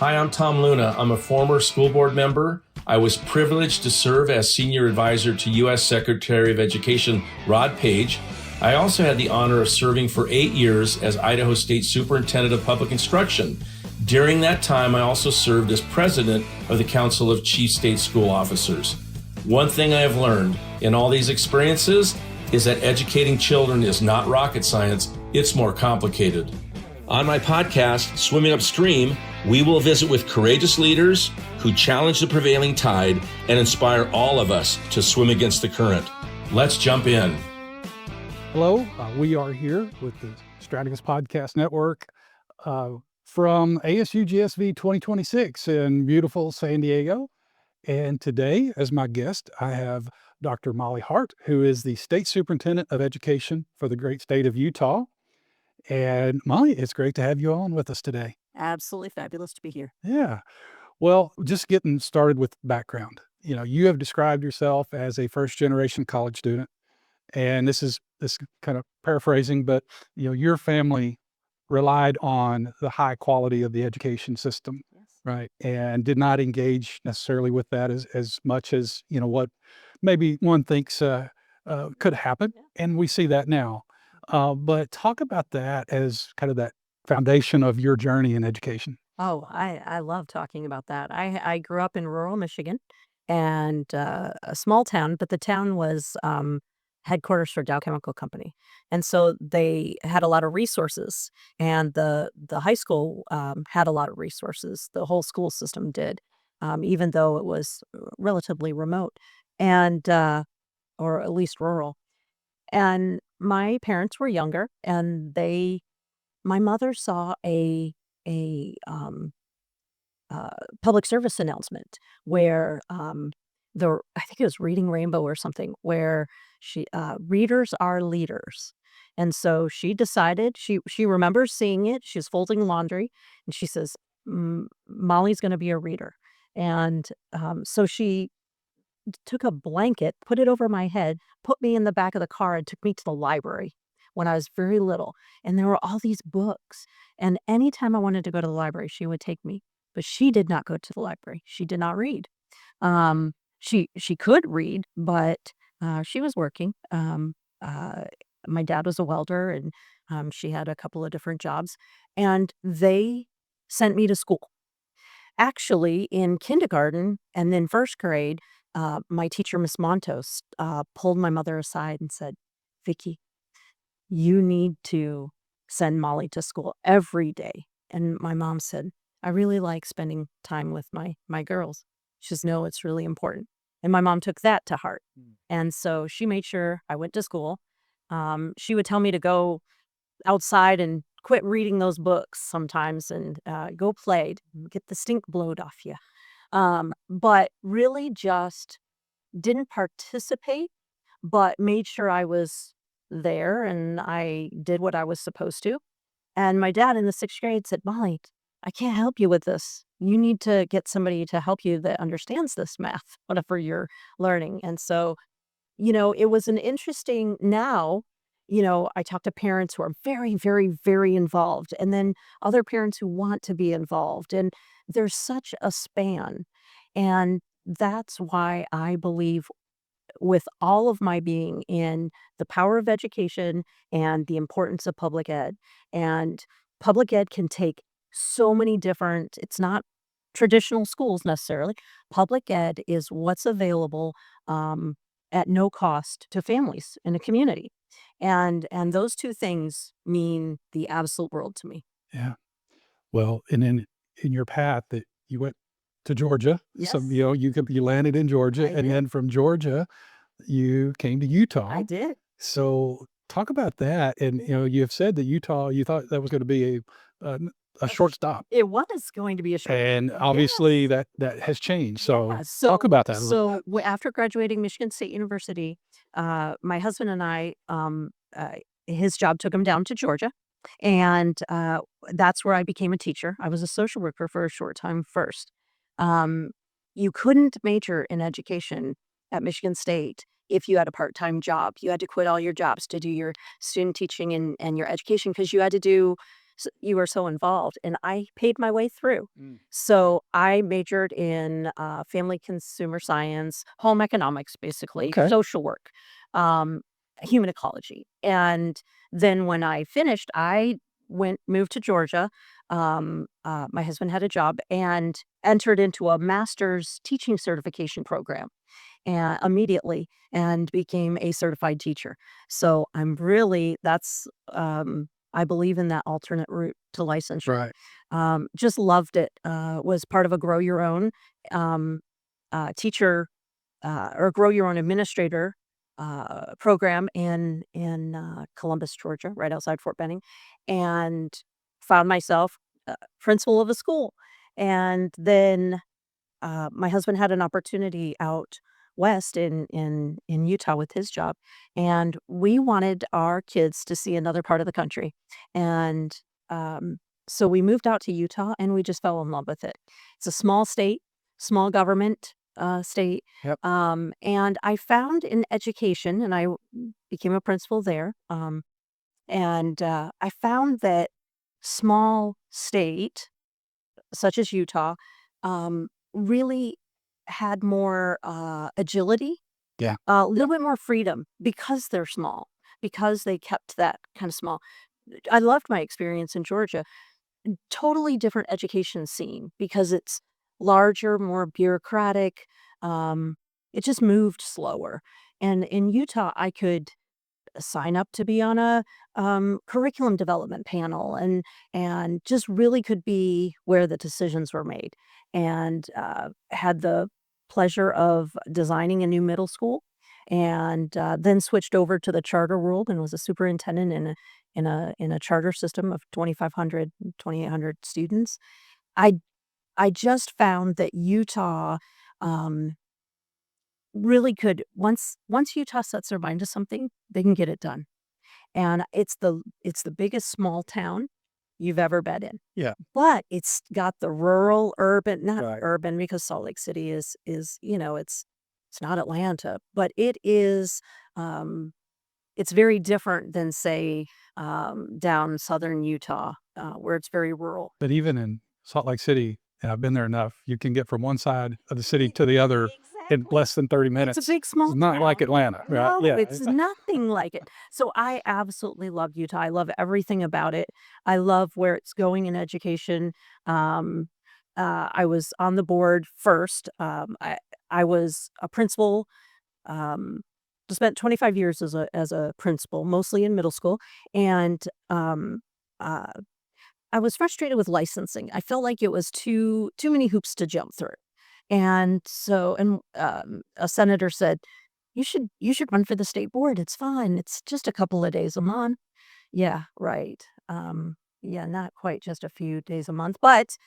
Hi, I'm Tom Luna. I'm a former school board member. I was privileged to serve as senior advisor to U.S. Secretary of Education Rod Page. I also had the honor of serving for 8 years as Idaho State Superintendent of Public Instruction. During that time, I also served as president of the Council of Chief State School Officers. One thing I have learned in all these experiences is that educating children is not rocket science, it's more complicated. On my podcast, Swimming Upstream, we will visit with courageous leaders who challenge the prevailing tide and inspire all of us to swim against the current. Let's jump in. Hello, we are here with the Strategist Podcast Network from ASU GSV 2026 in beautiful San Diego. And today, as my guest, I have Dr. Molly Hart, who is the State Superintendent of Education for the great state of Utah. And Molly, it's great to have you on with us today. Absolutely fabulous to be here. Yeah. Well, just getting started with background. You have described yourself as a first-generation college student. And this is kind of paraphrasing, but your family relied on the high quality of the education system, Yes. right? And did not engage necessarily with that as much as what maybe one thinks could happen, Yeah. and we see that now. But talk about that as kind of that foundation of your journey in education. Oh, I love talking about that. I grew up in rural Michigan and a small town, but the town was headquarters for Dow Chemical Company. And so they had a lot of resources, and the high school had a lot of resources. The whole school system did, even though it was relatively remote and or at least rural. And my parents were younger, and my mother saw a public service announcement where I think it was Reading Rainbow or something, where readers are leaders. And so she decided, she remembers seeing it. She was folding laundry, and she says, Molly's going to be a reader. And so she took a blanket, put it over my head, put me in the back of the car, and took me to the library when I was very little. And there were all these books. And anytime I wanted to go to the library, she would take me. But she did not go to the library. She did not read. She could read, but she was working. My dad was a welder, and she had a couple of different jobs. And they sent me to school. Actually, in kindergarten and then first grade, my teacher, Miss Montos, pulled my mother aside and said, Vicki, you need to send Molly to school every day. And my mom said, I really like spending time with my girls. She says, no, it's really important. And my mom took that to heart. And so she made sure I went to school. She would tell me to go outside and quit reading those books sometimes and go play, get the stink blowed off you. But really just didn't participate, but made sure I was there and I did what I was supposed to. And my dad in the 6th grade said, Molly, I can't help you with this. You need to get somebody to help you that understands this math, whatever you're learning. And so, it was an interesting now, I talk to parents who are very, very, very involved, and then other parents who want to be involved. And there's such a span. And that's why I believe with all of my being in the power of education and the importance of public ed. And public ed can take so many different, it's not traditional schools necessarily. Public ed is what's available at no cost to families in a community. And those two things mean the absolute world to me. Yeah. Well, and in your path that you went to Georgia, Yes. you landed in Georgia, I and did. then from Georgia, you came to Utah. I did. So talk about that. And you have said that Utah, you thought that was going to be a short stop, It was going to be a short. and obviously that has changed. So Yeah, talk about that a little. So after graduating Michigan State University, my husband and I, his job took him down to Georgia, and that's where I became a teacher. I was a social worker for a short time first. You couldn't major in education at Michigan State if you had a part-time job. You had to quit all your jobs to do your student teaching and your education because you had to do you were so involved, and I paid my way through. Mm. So I majored in family consumer science, home economics, basically, Okay. social work, um, human ecology. And then when I finished, I moved to Georgia. My husband had a job and entered into a master's teaching certification program and immediately and became a certified teacher. So I'm really I believe in that alternate route to licensure. Right. Just loved it. Was part of a grow your own um, teacher or grow your own administrator program in Columbus, Georgia, right outside Fort Benning, and found myself principal of a school. And then my husband had an opportunity out west in Utah with his job, and we wanted our kids to see another part of the country, and so we moved out to Utah, and we just fell in love with it. It's a small state, small government state, Yep. and I found in education, and became a principal there, and I found that small state such as Utah, really had more agility, Yeah. a little bit more freedom because they're small, because they kept that kind of small. I loved my experience in Georgia. Totally different education scene because it's larger, more bureaucratic. Um, it just moved slower. And in Utah, I could sign up to be on a curriculum development panel and just really could be where the decisions were made and had the pleasure of designing a new middle school and then switched over to the charter world and was a superintendent in a charter system of 2,500 2,800 students. I i just found that Utah um, really could once Utah sets their mind to something, they can get it done. And it's the biggest small town you've ever been in. Yeah. But it's got the rural, urban, not Right. urban because Salt Lake City it's not Atlanta, but um it's very different than say down southern Utah, where it's very rural. But even in Salt Lake City, and I've been there enough, you can get from one side of the city to the other in Exactly. less than 30 It's a minutes. big It's small not like town. Atlanta, right? No, Yeah. it's nothing like it. So I absolutely love Utah. I love everything about it. I love where it's going in education. Um, I was on the board first. I was a principal. Um, spent 25 years as a principal, mostly in middle school, and um, uh, I was frustrated with licensing. I felt like it was too many hoops to jump through. And a senator said, "You should run for the state board. It's fine. It's just a couple of days a month." Yeah, right. Yeah, not quite just a few days a month, but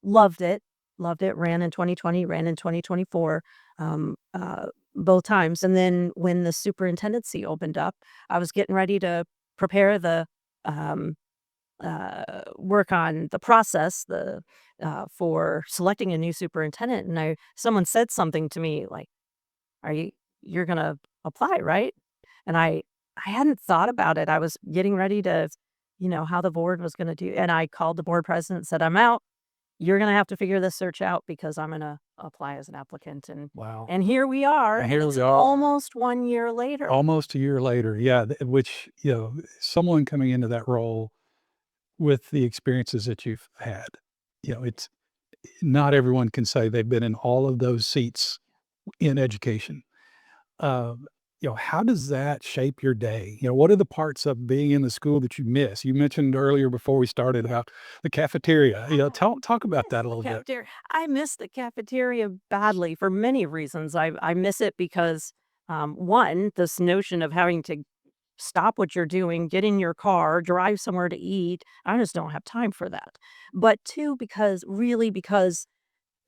loved it. Loved it. Ran in 2020, ran in 2024, um, uh, both times. And then when the superintendency opened up, I was getting ready to prepare the um, work on the process for selecting a new superintendent. And someone said something to me like, "Are you're gonna apply, right?" And I hadn't thought about it. I was getting ready to, how the board was gonna do. And I called the board president and said, "I'm out. You're gonna have to figure this search out because I'm gonna apply as an applicant." And Wow. and here we are. And here It's we are. almost 1 year later. Almost a year later. Yeah. Which, someone coming into that role with the experiences that you've had, it's not everyone can say they've been in all of those seats in education. Um, how does that shape your day? What are the parts of being in the school that you miss? You mentioned earlier before we started about the cafeteria. Talk about that a little bit. Cafeteria. I miss the cafeteria badly for many reasons. I miss it because one, this notion of having to stop what you're doing, get in your car, drive somewhere to eat. I just don't have time for that. But two, because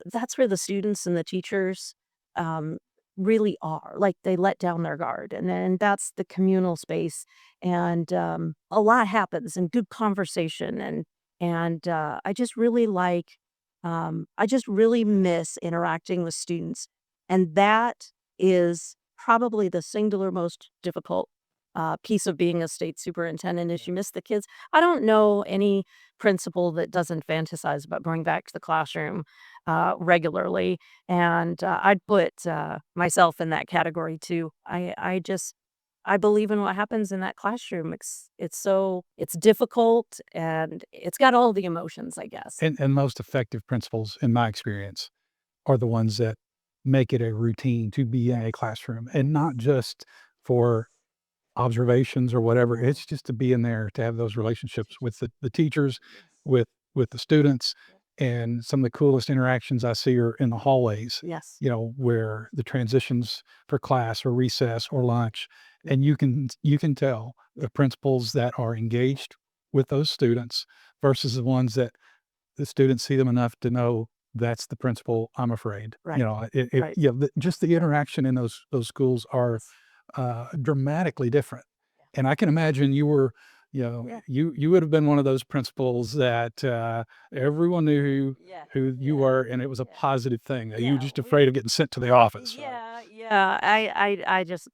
that's where the students and the teachers um, really are. Like they let down their guard, and then that's the communal space, and a lot happens, and good conversation, and I just really I just really miss interacting with students, and that is probably the singular most difficult piece of being a state superintendent is you miss the kids. I don't know any principal that doesn't fantasize about going back to the classroom regularly, and I'd put myself in that category too. I believe in what happens in that classroom. It's difficult and it's got all the emotions, I guess. And most effective principals, in my experience, are the ones that make it a routine to be in a classroom and not just for observations or whatever. It's just to be in there to have those relationships with the teachers, with the students. And some of the coolest interactions I see are in the hallways, Yes. where the transitions for class or recess or lunch. And you can tell the principals that are engaged with those students versus the ones that the students see them enough to know that's the principal, I'm afraid. Right. Right. Just the interaction in those schools are dramatically different. And I can imagine you were, Yeah. you would have been one of those principals that everyone knew Yeah. who you Yeah. were, and it was a Yeah. positive thing. You were Yeah. just afraid of getting sent to the office, right? Yeah, yeah.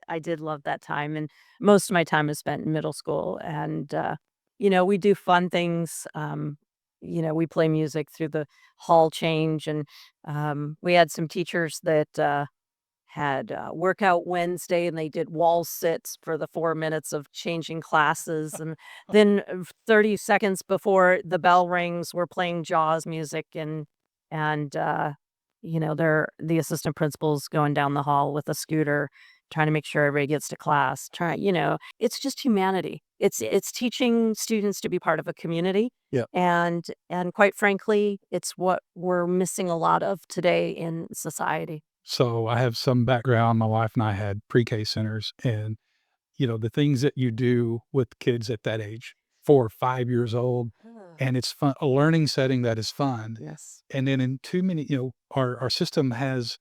I did love that time, and most of my time is spent in middle school, and we do fun things. We play music through the hall change, and we had some teachers that had workout Wednesday, and they did wall sits for the 4 minutes of changing classes, and then 30 seconds before the bell rings, we're playing Jaws music, and they're the assistant principal's going down the hall with a scooter, trying to make sure everybody gets to class. It's just humanity. It's teaching students to be part of a community, Yeah. and quite frankly, it's what we're missing a lot of today in society. So I have some background. My wife and I had pre-K centers, and the things that you do with kids at that age, 4 or 5 years old, and it's fun, a learning setting that is fun. Yes. And then in too many, our system has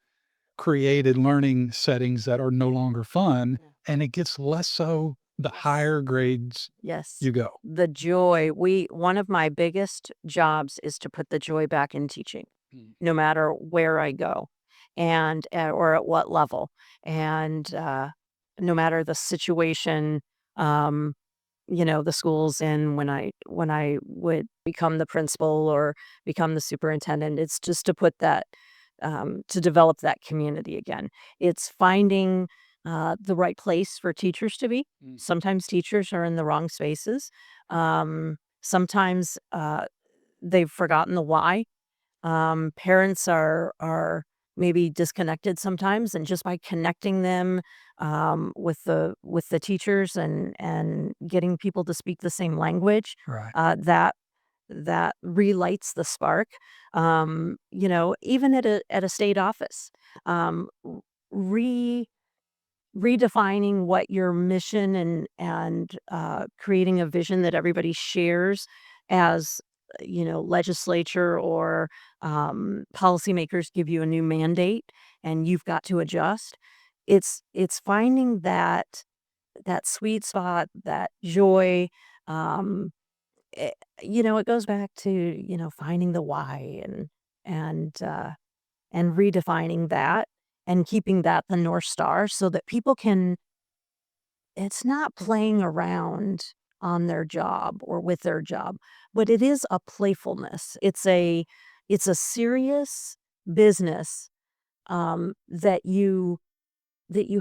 created learning settings that are no longer fun, Yeah. and it gets less so the Yes. higher grades Yes. you go. The joy. One of my biggest jobs is to put the joy back in teaching, no matter where I go and or at what level. And no matter the situation, um, the school's in when I would become the principal or become the superintendent, it's just to put that to develop that community again. It's finding the right place for teachers to be. Sometimes teachers are in the wrong spaces. Sometimes they've forgotten the why. Parents are maybe disconnected sometimes, and just by connecting them with the teachers and getting people to speak the same language, Right. that relights the spark. Even at a state office, re redefining what your mission and creating a vision that everybody shares as legislature or policymakers give you a new mandate and you've got to adjust. It's finding that sweet spot, that joy. um it goes back to finding the why and and redefining that and keeping that the North Star so that people can it's not playing around on their job or with their job, but it is a playfulness. It's a serious business, that you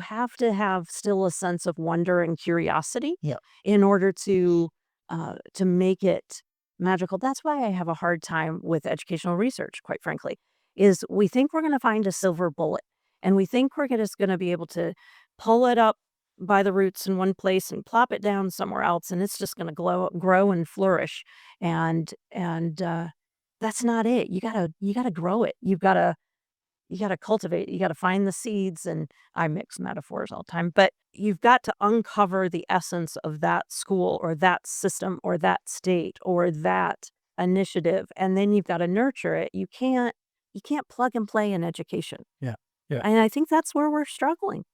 have to have still a sense of wonder and curiosity Yeah. in order to make it magical. That's why I have a hard time with educational research, quite frankly, is we think we're going to find a silver bullet, and we think we're just going to be able to pull it up by the roots in one place and plop it down somewhere else, and it's just going to grow and flourish. And that's not it. You gotta grow it. You gotta cultivate, you gotta find the seeds, and I mix metaphors all the time, but you've got to uncover the essence of that school or that system or that state or that initiative, and then you've gotta nurture it. You can't plug and play in education, Yeah. Yeah. and I think that's where we're struggling.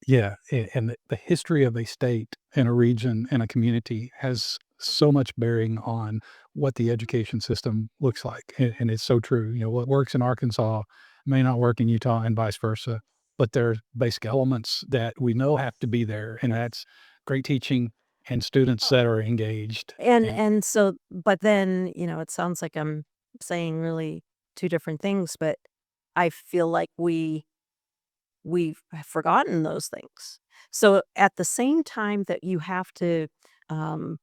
Yeah, and the history of a state and a region and a community has so much bearing on what the education system looks like, and it's so true. What works in Arkansas may not work in Utah, and vice versa. But there are basic elements that we know have to be there, and that's great teaching and students that are engaged. And so, but then, it sounds like I'm saying really two different things, but I feel like we've forgotten those things. So at the same time that you have to um,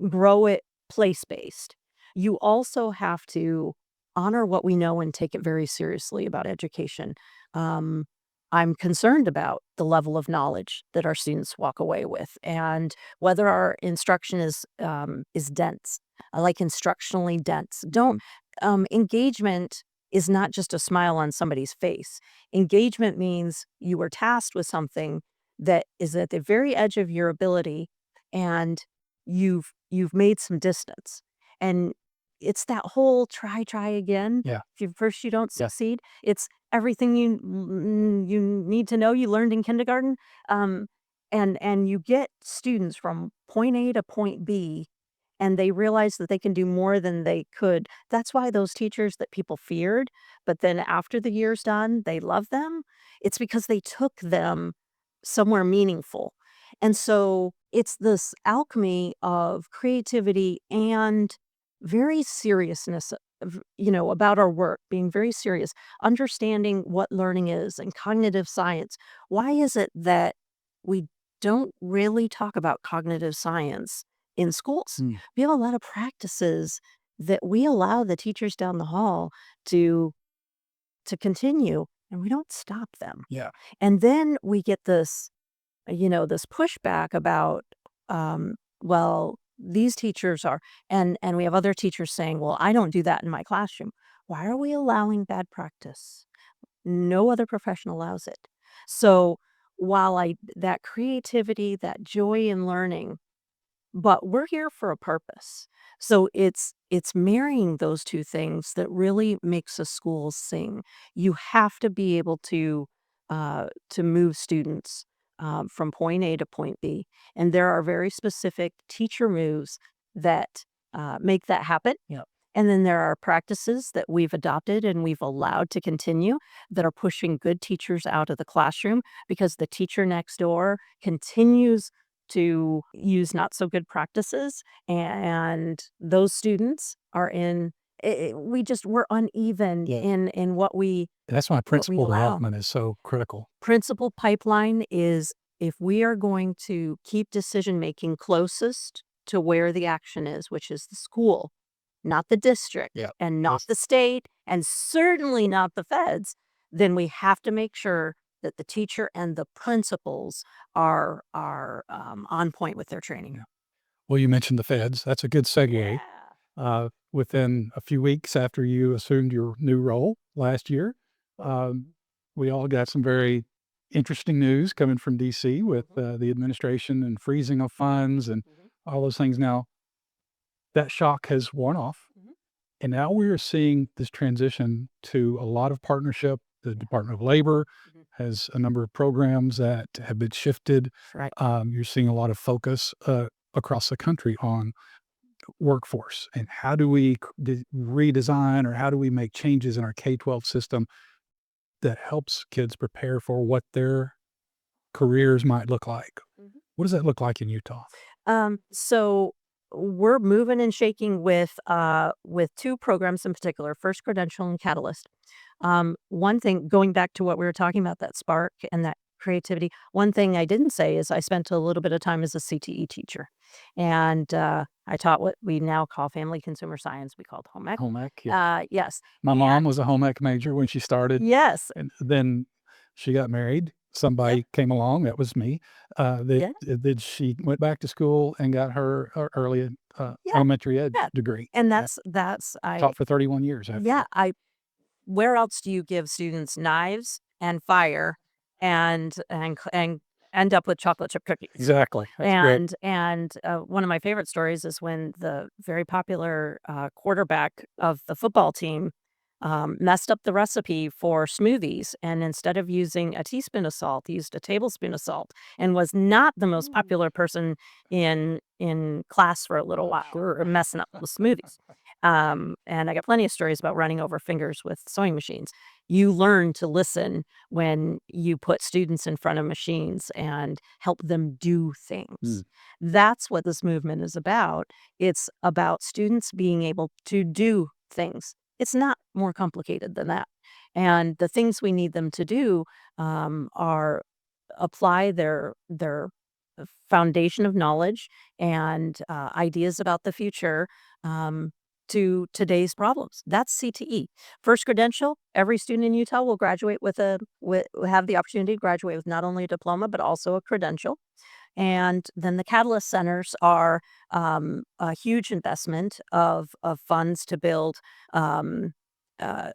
grow it place-based, you also have to honor what we know and take it very seriously about education. Um, I'm concerned about the level of knowledge that our students walk away with, and whether our instruction is dense, like instructionally dense. Don't engagement is not just a smile on somebody's face. Engagement means you were tasked with something that is at the very edge of your ability, and you've made some distance. And it's that whole try again. Yeah. If first you don't Yeah. succeed, it's everything you need to know you learned in kindergarten. Um, and you get students from point A to point B, and they realize that they can do more than they could. That's why those teachers that people feared, but then after the year's done, they love them. It's because they took them somewhere meaningful. And so it's this alchemy of creativity and very seriousness about our work, being very serious, understanding what learning is and cognitive science. Why is it that we don't really talk about cognitive science in schools? Mm. We have a lot of practices that we allow the teachers down the hall to continue, and we don't stop them. Yeah. And then we get this pushback about, well, these teachers are, and we have other teachers saying, well, I don't do that in my classroom. Why are we allowing bad practice? No other profession allows it. So while that creativity, that joy in learning, but we're here for a purpose. So it's marrying those two things that really makes a school sing. You have to be able to move students from point A to point B, and there are very specific teacher moves that make that happen. Yeah. And then there are practices that we've adopted and we've allowed to continue that are pushing good teachers out of the classroom because the teacher next door continues to use not so good practices, and those students are in we're uneven Yeah. in what we That's why principal allow. development is so critical. Principal pipeline is, if we are going to keep decision making closest to where the action is, which is the school, not the district, Yeah. and not Yes. the state, and certainly not the feds, then we have to make sure that the teacher and the principals are on point with their training. Yeah. Well, you mentioned the feds. That's a good segue. Within a few weeks after you assumed your new role last year, we all got some very interesting news coming from DC with the administration and freezing of funds and all those things. Now, that shock has worn off. Mhm. And now we're seeing this transition to a lot of partnership. The Department of Labor Mhm. has a number of programs that have been shifted. Right. You're seeing a lot of focus across the country on workforce and how do we redesign or how do we make changes in our K-12 system that helps kids prepare for what their careers might look like. Mhm. What does that look like in Utah? So we're moving and shaking with two programs in particular, First Credential and Catalyst. One thing, going back to what we were talking about, that spark and that creativity, one thing I didn't say is I spent a little bit of time as a CTE teacher. And I taught what we now call family consumer science. We called home ec. Home ec, yeah. Yes. My mom was a home ec major when she started. Yes. And then she got married. Somebody came along, that was me, that she went back to school and got her early elementary ed Yeah. degree. And that's Taught for 31 years after that. where else do you give students knives and fire and end up with chocolate chip cookies? Exactly. That's great. And one of my favorite stories is when the very popular quarterback of the football team messed up the recipe for smoothies, and instead of using a teaspoon of salt, used a tablespoon of salt, and was not the most popular person in class for a little while, or messing up the smoothies. And I got plenty of stories about running over fingers with sewing machines. You learn to listen when you put students in front of machines and help them do things. That's what this movement is about. It's about students being able to do things. It's not more complicated than that. And the things we need them to do are apply their foundation of knowledge and ideas about the future um, to today's problems. That's CTE. First credential, every student in Utah will graduate have the opportunity to graduate with not only a diploma, but also a credential. And then the Catalyst Centers are a huge investment of funds to build um, uh,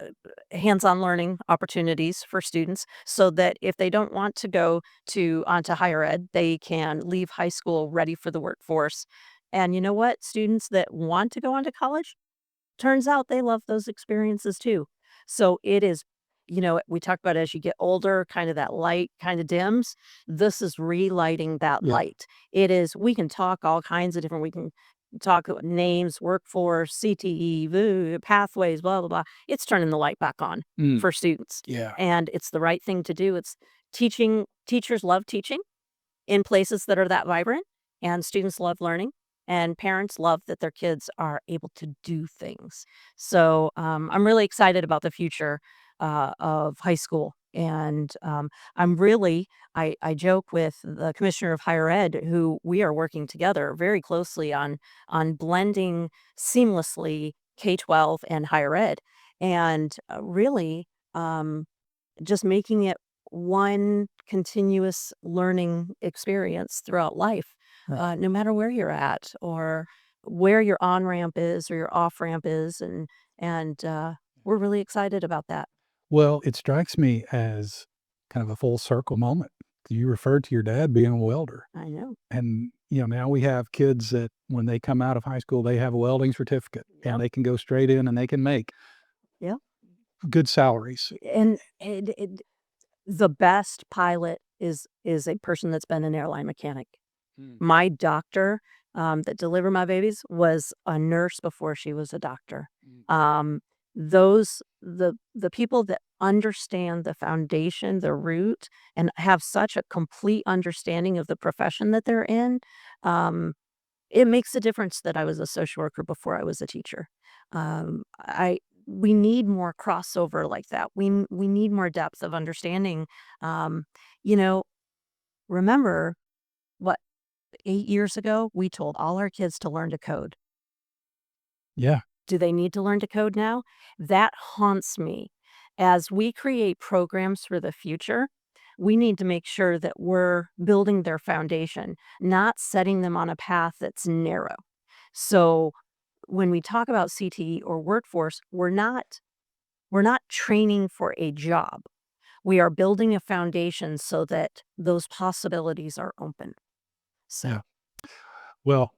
hands-on learning opportunities for students so that if they don't want to go onto higher ed, they can leave high school ready for the workforce. And you know what? Students that want to go on to college, turns out they love those experiences too. So it is, we talked about as you get older, kind of that light kind of dims. This is relighting that Yeah. light. It is, we can talk all kinds of different, we can talk about names, workforce, CTE, pathways, blah, blah, blah. It's turning the light back on Mm. for students. Yeah. And it's the right thing to do. It's teachers love teaching in places that are that vibrant, and students love learning, and parents love that their kids are able to do things. So I'm really excited about the future of high school. And I'm really, I joke with the commissioner of higher ed, who we are working together very closely on blending seamlessly K-12 and higher ed, and really just making it one continuous learning experience throughout life, Right. no matter where you're at or where your on ramp is or your off ramp is, and we're really excited about that. Well, it strikes me as kind of a full circle moment. You referred to your dad being a welder, I know. and now we have kids that when they come out of high school, they have a welding certificate, and Yep. they can go straight in and they can make Yep. good salaries. And the best pilot is a person that's been an airline mechanic. My doctor that delivered my babies was a nurse before she was a doctor. Um, the people that understand the foundation, the root, and have such a complete understanding of the profession that they're in, it makes a difference that I was a social worker before I was a teacher. I We need more crossover like that. We need more depth of understanding. Um, you know, remember what 8 years ago, we told all our kids to learn to code. Yeah. Do they need to learn to code now? That haunts me. As we create programs for the future, we need to make sure that we're building their foundation, not setting them on a path that's narrow. So when we talk about CTE or workforce, we're not training for a job. We are building a foundation so that those possibilities are open. So, Yeah. Well,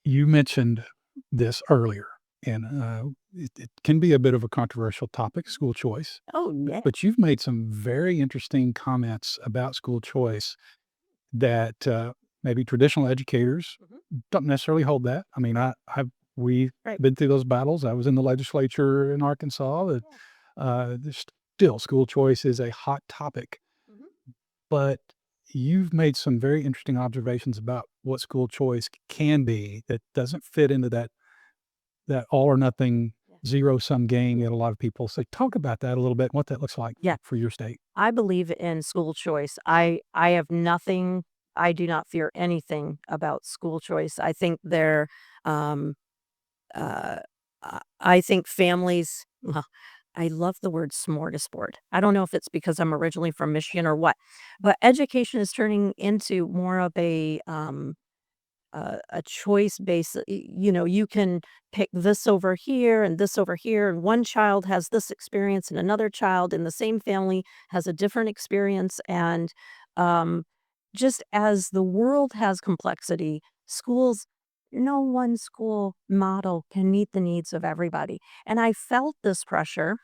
you mentioned this earlier, and it can be a bit of a controversial topic, school choice. oh yeah. But you've made some very interesting comments about school choice that maybe traditional educators don't necessarily hold that. I mean, we've Right. been through those battles. I was in the legislature in Arkansas. That there's still school choice is a hot topic, Mhm. but you've made some very interesting observations about what school choice can be that doesn't fit into that all or nothing Yeah. zero sum game that a lot of people say. Talk about that a little bit. What that looks like Yeah. for your state. I believe in school choice. I have nothing. I do not fear anything about school choice. I think um, uh, I think families. Well, I love the word smorgasbord. I don't know if it's because I'm originally from Michigan or what, but education is turning into more of a choice based, you can pick this over here and this over here, and one child has this experience and another child in the same family has a different experience. And um, just as the world has complexity, schools, no one school model can meet the needs of everybody. And I felt this pressure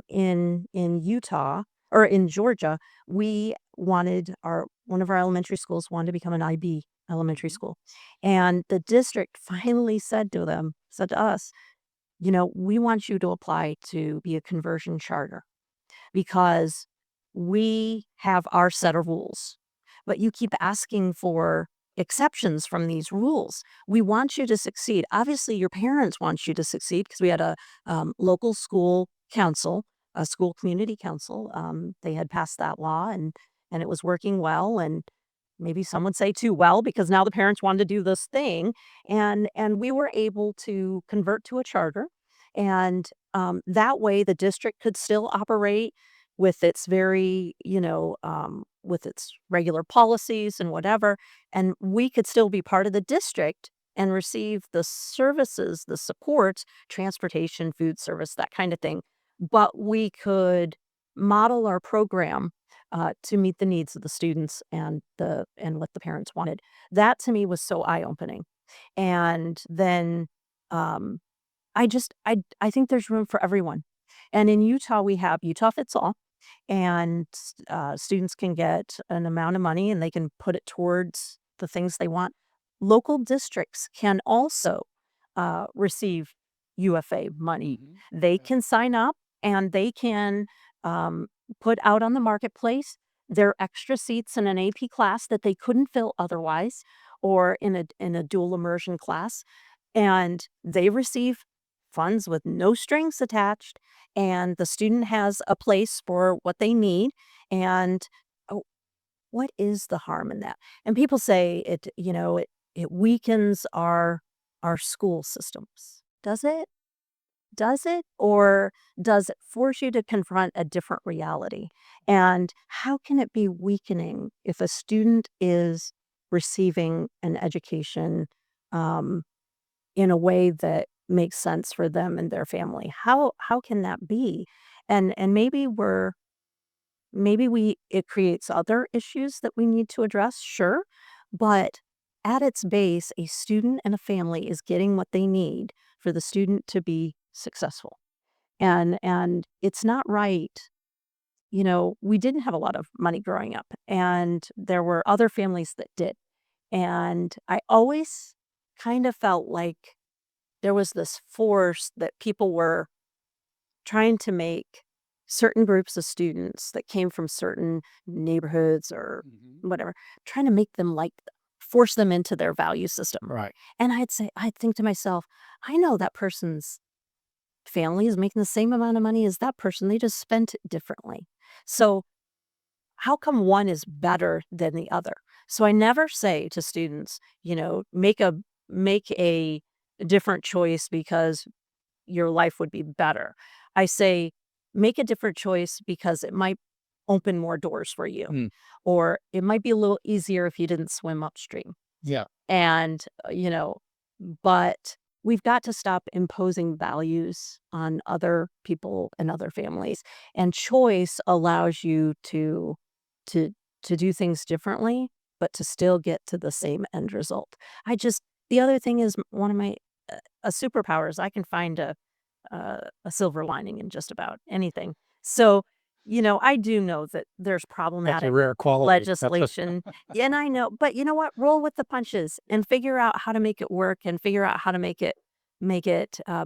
in Utah or in Georgia. We wanted our one of our elementary schools wanted to become an IB elementary school. And the district finally said to us, we want you to apply to be a conversion charter because we have our set of rules, but you keep asking for exceptions from these rules. We want you to succeed. Obviously, your parents want you to succeed because we had a local school council, a school community council. They had passed that law, and it was working well. And maybe some would say too well because now the parents wanted to do this thing, and we were able to convert to a charter, and that way the district could still operate with its with its regular policies and whatever, and we could still be part of the district and receive the services, the support, transportation, food service, that kind of thing. But we could model our program to meet the needs of the students and what the parents wanted. That to me was so eye opening. And then um, I think there's room for everyone. And in Utah, we have Utah Fits All, and students can get an amount of money and they can put it towards the things they want. Local districts can also receive UFA money. They can sign up and they can um, put out on the marketplace their extra seats in an AP class that they couldn't fill otherwise, or in a dual immersion class, and they receive funds with no strings attached, and the student has a place for what they need. And oh, what is the harm in that? And people say it weakens our school systems. Does it? Does it? Or does it force you to confront a different reality? And how can it be weakening if a student is receiving an education um, in a way that makes sense for them and their family? How can that be? And maybe it creates other issues that we need to address, sure, but at its base, a student and a family is getting what they need for the student to be successful. And it's not right. We didn't have a lot of money growing up, and there were other families that did. And I always kind of felt like there was this force that people were trying to make certain groups of students that came from certain neighborhoods or whatever, trying to make them force them into their value system. Right. And I'd think to myself, I know that person's family is making the same amount of money as that person. They just spent it differently. So how come one is better than the other? So I never say to students, make a different choice because your life would be better. I say, make a different choice because it might open more doors for you, Mm. or it might be a little easier if you didn't swim upstream. Yeah. And, but we've got to stop imposing values on other people and other families. And choice allows you to, to do things differently, but to still get to the same end result. The other thing is one of my superpowers. I can find a silver lining in just about anything. So, I do know that there's That's a problematic rare quality. legislation. Yeah, and I know, but you know what? Roll with the punches and figure out how to make it work and figure out how to make it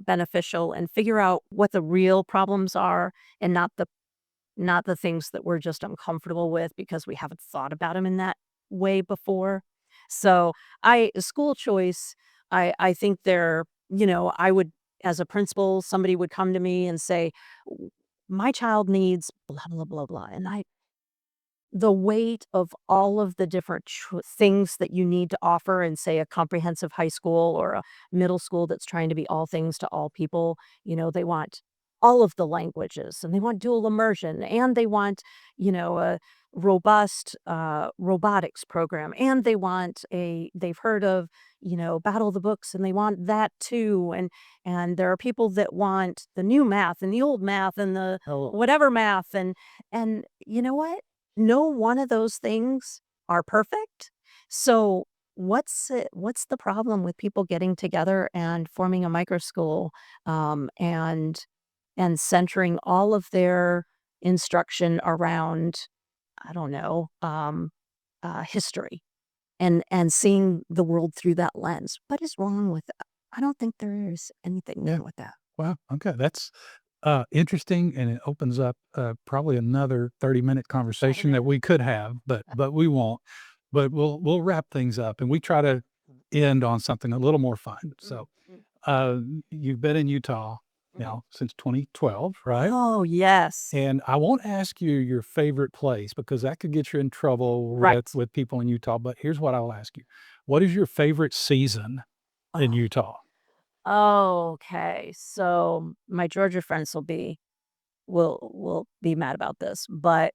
beneficial and figure out what the real problems are and not the things that we're just uncomfortable with because we haven't thought about them in that way before. So, school choice, I think I would, as a principal, somebody would come to me and say, my child needs blah, blah, blah, blah. And the weight of all of the different things that you need to offer in, say, a comprehensive high school or a middle school that's trying to be all things to all people. They want all of the languages, and they want dual immersion, and they want, a robust robotics program, and they've heard of, Battle of the Books, and they want that too. And there are people that want the new math and the old math and the Oh, whatever math. And you know what? No one of those things are perfect. So what's the problem with people getting together and forming a micro school, and centering all of their instruction around, I don't know, history, and seeing the world through that lens? What is wrong with that? I don't think there is anything yeah. wrong with that. Wow. Okay. That's interesting, and it opens up probably another 30-minute conversation that we could have, but we won't. But we'll wrap things up, and we try to end on something a little more fun. So, uh, you've been in Utah now since 2012, right? Oh, yes. And I won't ask you your favorite place because that could get you in trouble Right. with people in Utah. But here's what I'll ask you: what is your favorite season in Utah? Okay. So my Georgia friends will be mad about this, but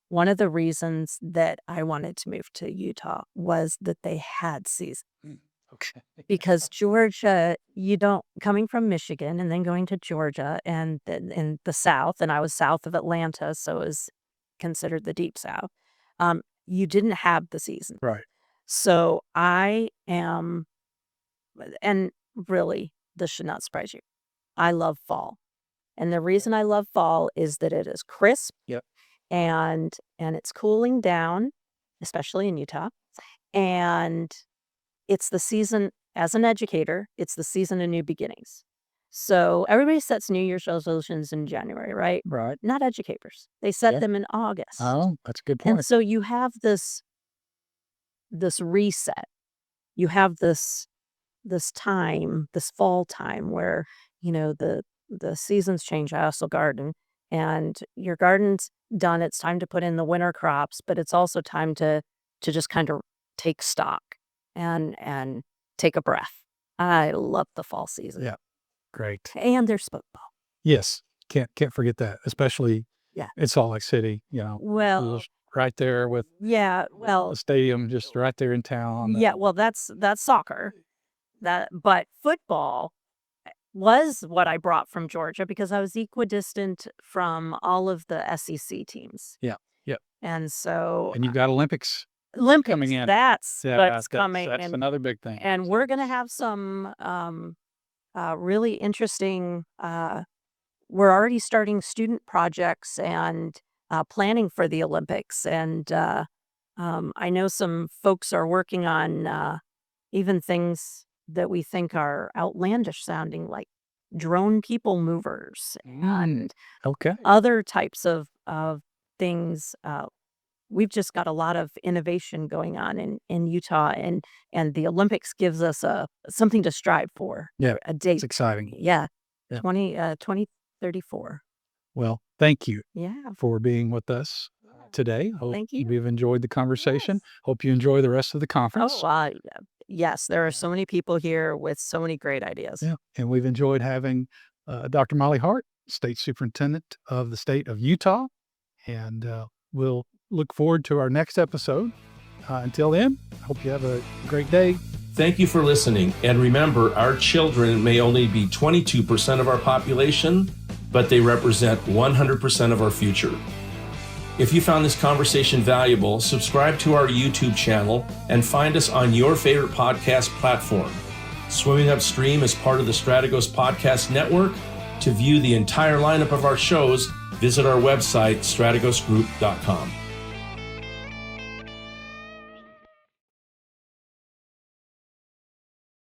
one of the reasons that I wanted to move to Utah was that they had season. Okay. Because Georgia, you don't coming from Michigan and then going to Georgia and then in the South, and I was south of Atlanta, so it was considered the deep South. You didn't have the season. Right. So I am, and really, this should not surprise you. I love fall. And the reason I love fall is that it is crisp. Yep. And it's cooling down, especially in Utah. And it's the season, as an educator, it's the season of new beginnings. So everybody sets New Year's resolutions in January, right? Right. Not educators. They set Yeah. them in August. Oh, that's a good And point. so you have this reset. You have this time, this fall time where, the seasons change. I also garden, and your garden's done. It's time to put in the winter crops, but it's also time to just kind of take stock and take a breath. I love the fall season. Yeah. Great. And there's football. Yes. Can't forget that, especially Yeah. in Salt Lake City, Well, just right there with yeah, the stadium just right there in town. yeah, well, that's soccer. But football was what I brought from Georgia because I was equidistant from all of the SEC teams. Yeah. Yeah. And so And you've got Olympics Olympics, coming in. that's what's coming. That's And another big thing. we're gonna have some really interesting we're already starting student projects and planning for the Olympics. And I know some folks are working on even things that we think are outlandish sounding, like drone people movers and Okay. other types of things. We've just got a lot of innovation going on in Utah, and the Olympics gives us something to strive for. Yeah, A date. it's exciting. Yeah. Yeah. 2034. Well, thank you Yeah. for being with us today. Hope Thank you. you've enjoyed the conversation. Hope you enjoy the rest of the conference. Oh, yes, there are so many people here with so many great ideas. Yeah. And we've enjoyed having Dr. Molly Hart, State Superintendent of the state of Utah. And we'll look forward to our next episode. Until then, I hope you have a great day. Thank you for listening. And remember, our children may only be 22% of our population, but they represent 100% of our future. If you found this conversation valuable, subscribe to our YouTube channel and find us on your favorite podcast platform. Swimming Upstream is part of the Strategos Podcast Network. To view the entire lineup of our shows, visit our website, strategosgroup.com.